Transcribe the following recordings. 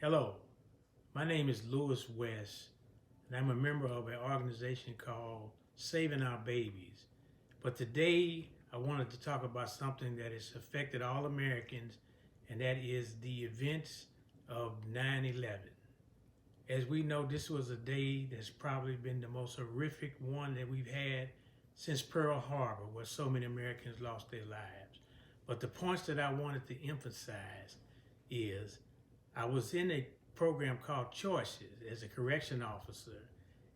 Hello, my name is Lewis West, and I'm a member of an organization called Saving Our Babies. But today, I wanted to talk about something that has affected all Americans, and that is the events of 9/11. As we know, this was a day that's probably been the most horrific one that we've had since Pearl Harbor, where so many Americans lost their lives. But the points that I wanted to emphasize is I was in a program called Choices as a correction officer,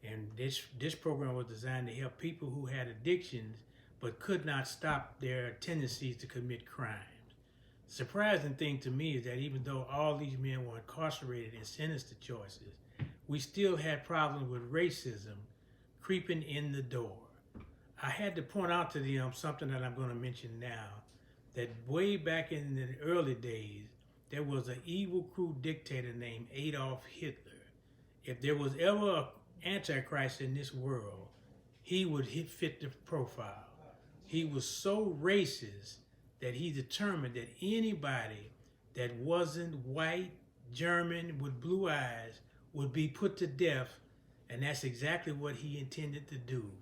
and this program was designed to help people who had addictions but could not stop their tendencies to commit crimes. The surprising thing to me is that even though all these men were incarcerated and sentenced to choices, we still had problems with racism creeping in the door. I had to point out to them something that I'm going to mention now, that way back in the early days, there was an evil, cruel dictator named Adolf Hitler. If there was ever an antichrist in this world, he would fit the profile. He was so racist that he determined that anybody that wasn't white, German, with blue eyes would be put to death, and that's exactly what he intended to do.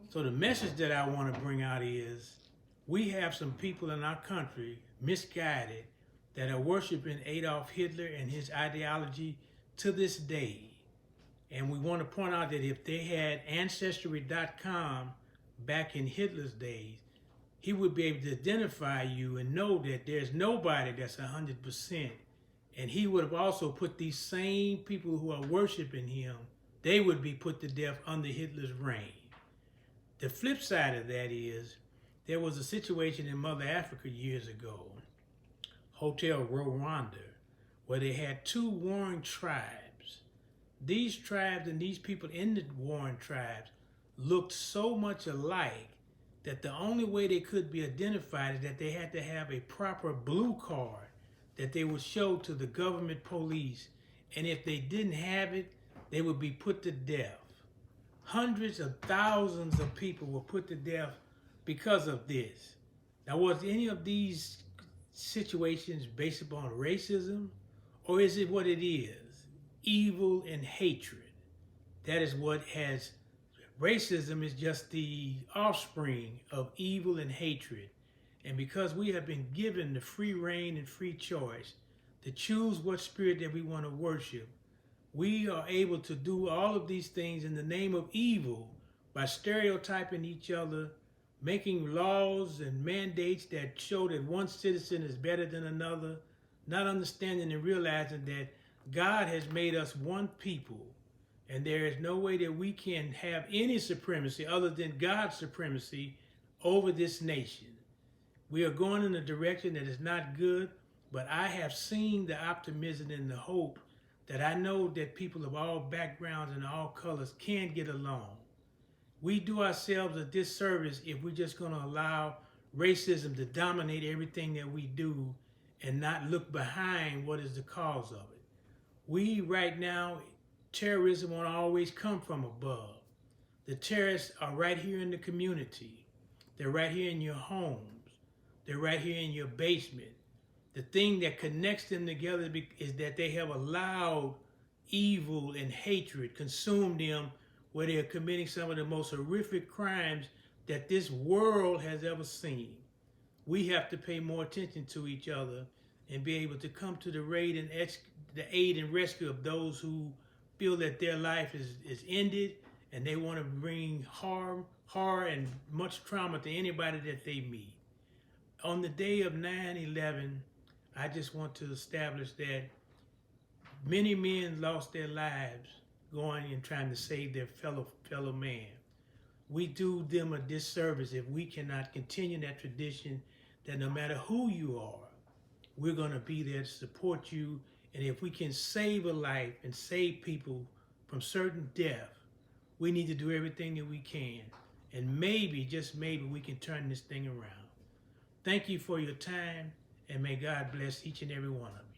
So the message that I want to bring out is we have some people in our country misguided that are worshiping Adolf Hitler and his ideology to this day. And we want to point out that if they had Ancestry.com back in Hitler's days, he would be able to identify you and know that there's nobody that's 100%. And he would have also put these same people who are worshiping him, they would be put to death under Hitler's reign. The flip side of that is there was a situation in Mother Africa years ago, Hotel Rwanda, where they had two warring tribes. These tribes and these people in the warring tribes looked so much alike that the only way they could be identified is that they had to have a proper blue card that they would show to the government police, and if they didn't have it, they would be put to death. Hundreds of thousands of people were put to death because of this. Now, was any of these situations based upon racism, or is it what it is? Evil and hatred. That is what has, racism is just the offspring of evil and hatred. And because we have been given the free reign and free choice to choose what spirit that we want to worship, we are able to do all of these things in the name of evil by stereotyping each other, making laws and mandates that show that one citizen is better than another, not understanding and realizing that God has made us one people, and there is no way that we can have any supremacy other than God's supremacy over this nation. We are going in a direction that is not good, but I have seen the optimism and the hope that I know that people of all backgrounds and all colors can get along. We do ourselves a disservice if we're just going to allow racism to dominate everything that we do and not look behind what is the cause of it. We right now, terrorism won't always come from above. The terrorists are right here in the community. They're right here in your homes. They're right here in your basement. The thing that connects them together is that they have allowed evil and hatred consume them, where they are committing some of the most horrific crimes that this world has ever seen. We have to pay more attention to each other and be able to come to the aid and rescue of those who feel that their life is ended and they want to bring harm, horror, and much trauma to anybody that they meet. On the day of 9/11, I just want to establish that many men lost their lives going and trying to save their fellow man. We do them a disservice if we cannot continue that tradition that no matter who you are, we're going to be there to support you. And if we can save a life and save people from certain death, we need to do everything that we can. And maybe, just maybe, we can turn this thing around. Thank you for your time, and may God bless each and every one of you.